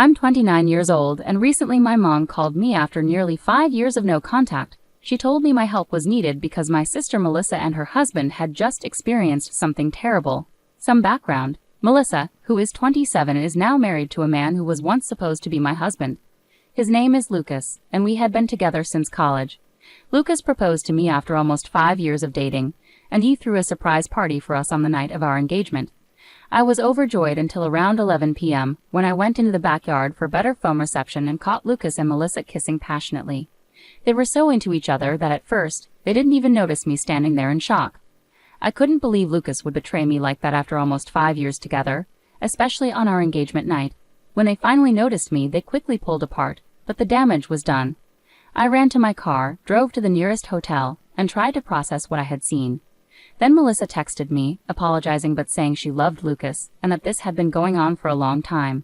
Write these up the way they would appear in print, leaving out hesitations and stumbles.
I'm 29 years old, and recently my mom called me after nearly 5 years of no contact. She told me my help was needed because my sister Melissa and her husband had just experienced something terrible. Some background. Melissa, who is 27, is now married to a man who was once supposed to be my husband. His name is Lucas, and we had been together since college. Lucas proposed to me after almost 5 years of dating, and he threw a surprise party for us on the night of our engagement. I was overjoyed until around 11 p.m., when I went into the backyard for better phone reception and caught Lucas and Melissa kissing passionately. They were so into each other that at first, they didn't even notice me standing there in shock. I couldn't believe Lucas would betray me like that after almost 5 years together, especially on our engagement night. When they finally noticed me, they quickly pulled apart, but the damage was done. I ran to my car, drove to the nearest hotel, and tried to process what I had seen. Then Melissa texted me, apologizing but saying she loved Lucas, and that this had been going on for a long time.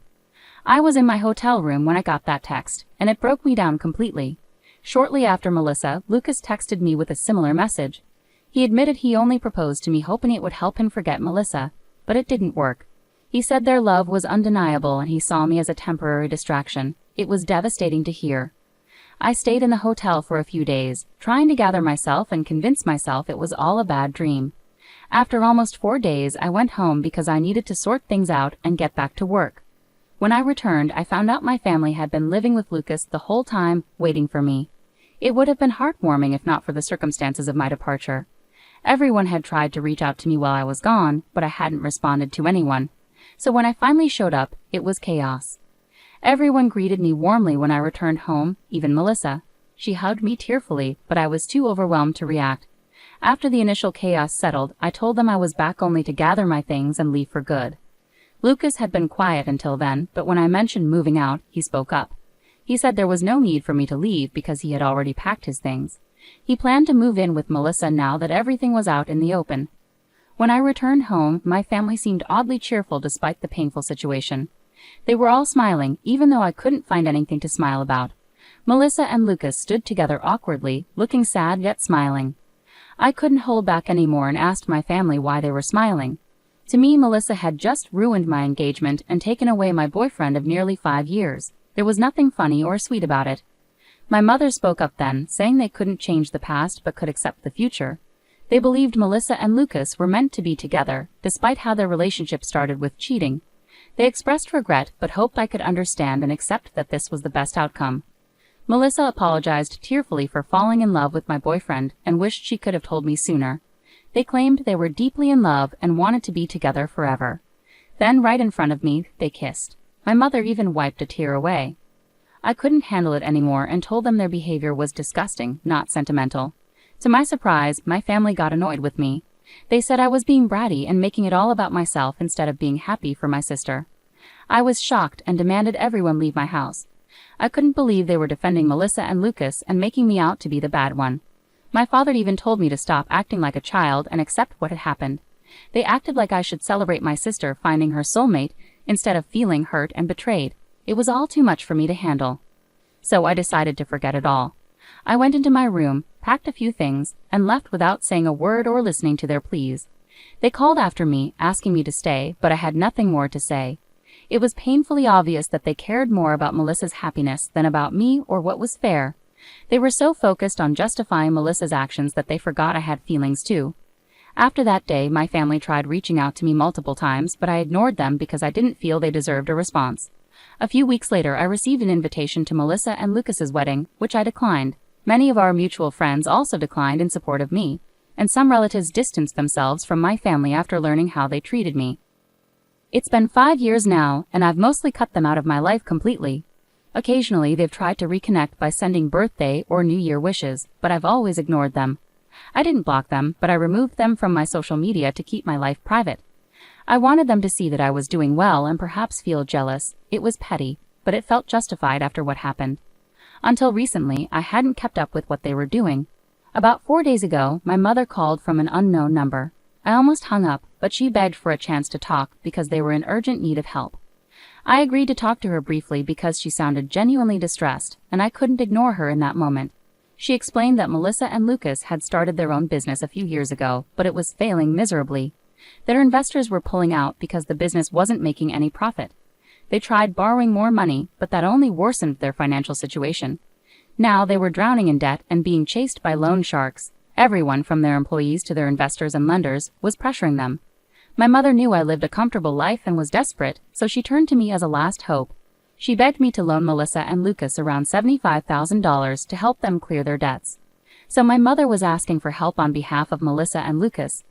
I was in my hotel room when I got that text, and it broke me down completely. Shortly after Melissa, Lucas texted me with a similar message. He admitted he only proposed to me hoping it would help him forget Melissa, but it didn't work. He said their love was undeniable and he saw me as a temporary distraction. It was devastating to hear. I stayed in the hotel for a few days, trying to gather myself and convince myself it was all a bad dream. After almost 4 days, I went home because I needed to sort things out and get back to work. When I returned, I found out my family had been living with Lucas the whole time, waiting for me. It would have been heartwarming if not for the circumstances of my departure. Everyone had tried to reach out to me while I was gone, but I hadn't responded to anyone. So when I finally showed up, it was chaos. Everyone greeted me warmly when I returned home, even Melissa. She hugged me tearfully, but I was too overwhelmed to react. After the initial chaos settled, I told them I was back only to gather my things and leave for good. Lucas had been quiet until then, but when I mentioned moving out, he spoke up. He said there was no need for me to leave because he had already packed his things. He planned to move in with Melissa now that everything was out in the open. When I returned home, my family seemed oddly cheerful despite the painful situation. They were all smiling, even though I couldn't find anything to smile about. Melissa and Lucas stood together awkwardly, looking sad yet smiling. I couldn't hold back anymore and asked my family why they were smiling. To me, Melissa had just ruined my engagement and taken away my boyfriend of nearly 5 years. There was nothing funny or sweet about it. My mother spoke up then, saying they couldn't change the past but could accept the future. They believed Melissa and Lucas were meant to be together, despite how their relationship started with cheating. They expressed regret but hoped I could understand and accept that this was the best outcome. Melissa apologized tearfully for falling in love with my boyfriend and wished she could have told me sooner. They claimed they were deeply in love and wanted to be together forever. Then, right in front of me, they kissed. My mother even wiped a tear away. I couldn't handle it anymore and told them their behavior was disgusting, not sentimental. To my surprise, my family got annoyed with me. They said I was being bratty and making it all about myself instead of being happy for my sister. I was shocked and demanded everyone leave my house. I couldn't believe they were defending Melissa and Lucas and making me out to be the bad one. My father even told me to stop acting like a child and accept what had happened. They acted like I should celebrate my sister finding her soulmate instead of feeling hurt and betrayed. It was all too much for me to handle. So I decided to forget it all. I went into my room, packed a few things, and left without saying a word or listening to their pleas. They called after me, asking me to stay, but I had nothing more to say. It was painfully obvious that they cared more about Melissa's happiness than about me or what was fair. They were so focused on justifying Melissa's actions that they forgot I had feelings too. After that day, my family tried reaching out to me multiple times, but I ignored them because I didn't feel they deserved a response. A few weeks later, I received an invitation to Melissa and Lucas's wedding, which I declined. Many of our mutual friends also declined in support of me, and some relatives distanced themselves from my family after learning how they treated me. It's been 5 years now, and I've mostly cut them out of my life completely. Occasionally, they've tried to reconnect by sending birthday or New Year wishes, but I've always ignored them. I didn't block them, but I removed them from my social media to keep my life private. I wanted them to see that I was doing well and perhaps feel jealous. It was petty, but it felt justified after what happened. Until recently, I hadn't kept up with what they were doing. About 4 days ago, my mother called from an unknown number. I almost hung up, but she begged for a chance to talk because they were in urgent need of help. I agreed to talk to her briefly because she sounded genuinely distressed, and I couldn't ignore her in that moment. She explained that Melissa and Lucas had started their own business a few years ago, but it was failing miserably. Their investors were pulling out because the business wasn't making any profit. They tried borrowing more money, but that only worsened their financial situation. Now they were drowning in debt and being chased by loan sharks. Everyone, from their employees to their investors and lenders, was pressuring them. My mother knew I lived a comfortable life and was desperate, so she turned to me as a last hope. She begged me to loan Melissa and Lucas around $75,000 to help them clear their debts. So my mother was asking for help on behalf of Melissa and Lucas.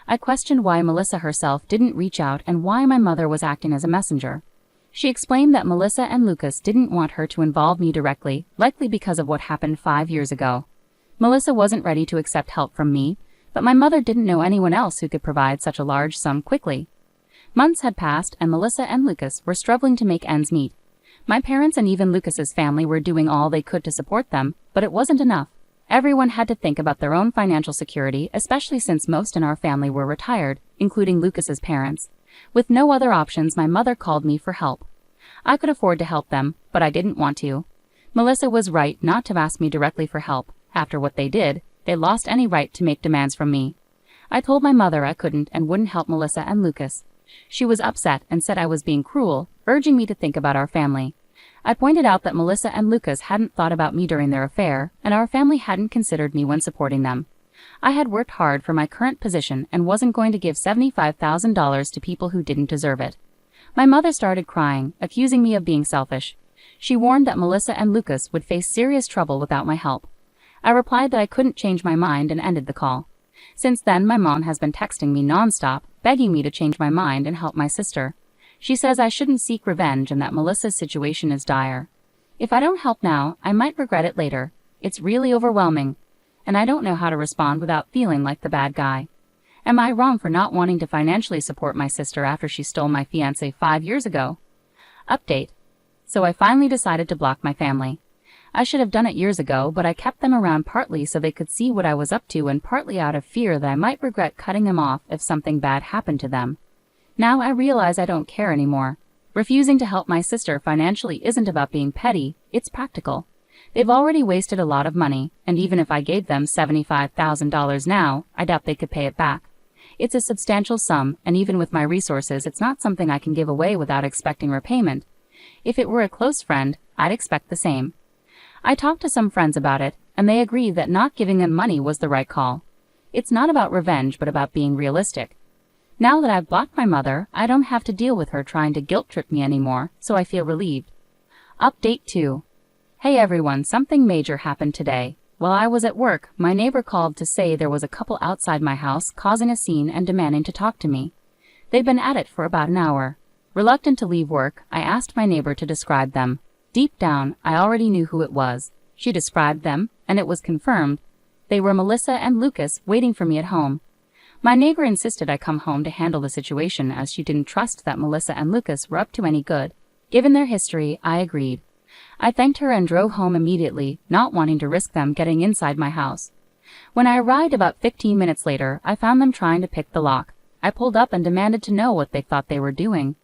I questioned why Melissa herself didn't reach out and why my mother was acting as a messenger. She explained that Melissa and Lucas didn't want her to involve me directly, likely because of what happened 5 years ago. Melissa wasn't ready to accept help from me, but my mother didn't know anyone else who could provide such a large sum quickly. Months had passed and Melissa and Lucas were struggling to make ends meet. My parents and even Lucas's family were doing all they could to support them, but it wasn't enough. Everyone had to think about their own financial security, especially since most in our family were retired, including Lucas's parents. With no other options, my mother called me for help. I could afford to help them, but I didn't want to. Melissa was right not to ask me directly for help. After what they did, they lost any right to make demands from me. I told my mother I couldn't and wouldn't help Melissa and Lucas. She was upset and said I was being cruel, urging me to think about our family. I pointed out that Melissa and Lucas hadn't thought about me during their affair, and our family hadn't considered me when supporting them. I had worked hard for my current position and wasn't going to give $75,000 to people who didn't deserve it. My mother started crying, accusing me of being selfish. She warned that Melissa and Lucas would face serious trouble without my help. I replied that I couldn't change my mind and ended the call. Since then, my mom has been texting me nonstop, begging me to change my mind and help my sister. She says I shouldn't seek revenge and that Melissa's situation is dire. If I don't help now, I might regret it later. It's really overwhelming, and I don't know how to respond without feeling like the bad guy. Am I wrong for not wanting to financially support my sister after she stole my fiancé 5 years ago? Update. So I finally decided to block my family. I should have done it years ago, but I kept them around partly so they could see what I was up to and partly out of fear that I might regret cutting them off if something bad happened to them. Now I realize I don't care anymore. Refusing to help my sister financially isn't about being petty, it's practical. They've already wasted a lot of money, and even if I gave them $75,000 now, I doubt they could pay it back. It's a substantial sum, and even with my resources, it's not something I can give away without expecting repayment. If it were a close friend, I'd expect the same. I talked to some friends about it, and they agreed that not giving them money was the right call. It's not about revenge, but about being realistic. Now that I've blocked my mother, I don't have to deal with her trying to guilt-trip me anymore, so I feel relieved. Update 2. Hey everyone, something major happened today. While I was at work, my neighbor called to say there was a couple outside my house causing a scene and demanding to talk to me. They'd been at it for about an hour. Reluctant to leave work, I asked my neighbor to describe them. Deep down, I already knew who it was. She described them, and it was confirmed. They were Melissa and Lucas waiting for me at home. My neighbor insisted I come home to handle the situation as she didn't trust that Melissa and Lucas were up to any good. Given their history, I agreed. I thanked her and drove home immediately, not wanting to risk them getting inside my house. When I arrived about 15 minutes later, I found them trying to pick the lock. I pulled up and demanded to know what they thought they were doing.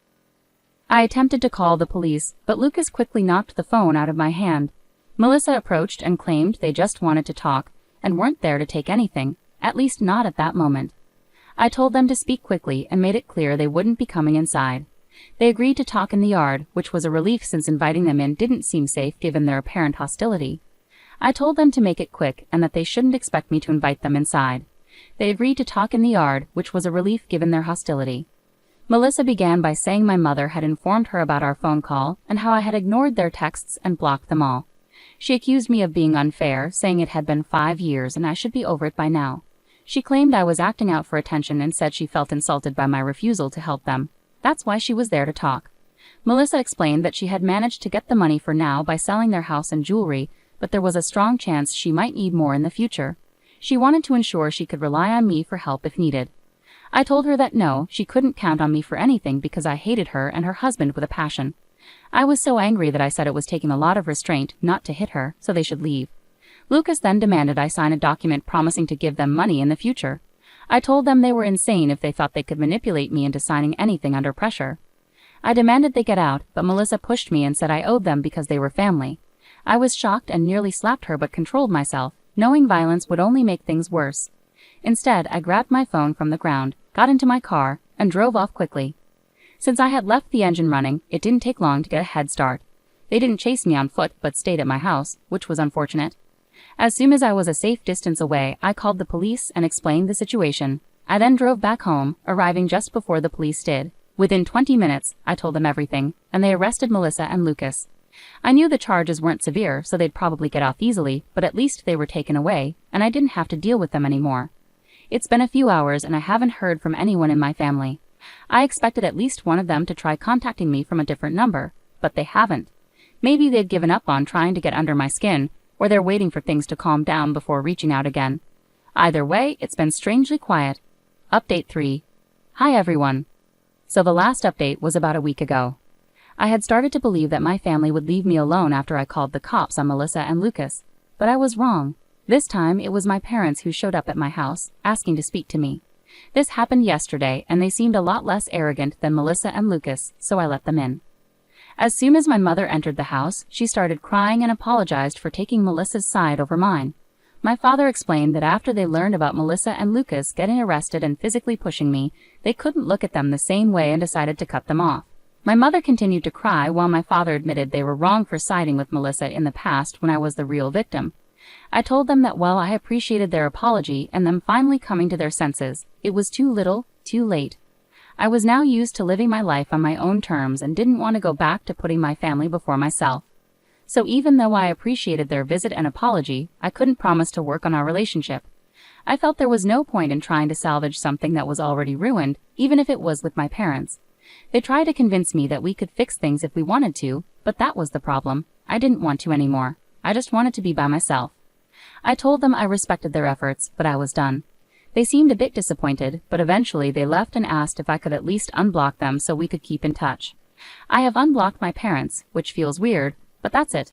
I attempted to call the police, but Lucas quickly knocked the phone out of my hand. Melissa approached and claimed they just wanted to talk and weren't there to take anything, at least not at that moment. I told them to speak quickly and made it clear they wouldn't be coming inside. They agreed to talk in the yard, which was a relief since inviting them in didn't seem safe given their apparent hostility. I told them to make it quick and that they shouldn't expect me to invite them inside. They agreed to talk in the yard, which was a relief given their hostility. Melissa began by saying my mother had informed her about our phone call and how I had ignored their texts and blocked them all. She accused me of being unfair, saying it had been 5 years and I should be over it by now. She claimed I was acting out for attention and said she felt insulted by my refusal to help them. That's why she was there to talk. Melissa explained that she had managed to get the money for now by selling their house and jewelry, but there was a strong chance she might need more in the future. She wanted to ensure she could rely on me for help if needed. I told her that no, she couldn't count on me for anything because I hated her and her husband with a passion. I was so angry that I said it was taking a lot of restraint not to hit her, so they should leave. Lucas then demanded I sign a document promising to give them money in the future. I told them they were insane if they thought they could manipulate me into signing anything under pressure. I demanded they get out, but Melissa pushed me and said I owed them because they were family. I was shocked and nearly slapped her but controlled myself, knowing violence would only make things worse. Instead, I grabbed my phone from the ground, got into my car, and drove off quickly. Since I had left the engine running, it didn't take long to get a head start. They didn't chase me on foot but stayed at my house, which was unfortunate. As soon as I was a safe distance away, I called the police and explained the situation. I then drove back home, arriving just before the police did. Within 20 minutes, I told them everything, and they arrested Melissa and Lucas. I knew the charges weren't severe, so they'd probably get off easily, but at least they were taken away, and I didn't have to deal with them anymore. It's been a few hours and I haven't heard from anyone in my family. I expected at least one of them to try contacting me from a different number, but they haven't. Maybe they've given up on trying to get under my skin, or they're waiting for things to calm down before reaching out again. Either way, it's been strangely quiet. Update 3. Hi everyone. So the last update was about a week ago. I had started to believe that my family would leave me alone after I called the cops on Melissa and Lucas, but I was wrong. This time it was my parents who showed up at my house, asking to speak to me. This happened yesterday and they seemed a lot less arrogant than Melissa and Lucas, so I let them in. As soon as my mother entered the house, she started crying and apologized for taking Melissa's side over mine. My father explained that after they learned about Melissa and Lucas getting arrested and physically pushing me, they couldn't look at them the same way and decided to cut them off. My mother continued to cry while my father admitted they were wrong for siding with Melissa in the past when I was the real victim. I told them that while I appreciated their apology and them finally coming to their senses, it was too little, too late. I was now used to living my life on my own terms and didn't want to go back to putting my family before myself. So even though I appreciated their visit and apology, I couldn't promise to work on our relationship. I felt there was no point in trying to salvage something that was already ruined, even if it was with my parents. They tried to convince me that we could fix things if we wanted to, but that was the problem. I didn't want to anymore. I just wanted to be by myself. I told them I respected their efforts, but I was done. They seemed a bit disappointed, but eventually they left and asked if I could at least unblock them so we could keep in touch. I have unblocked my parents, which feels weird, but that's it.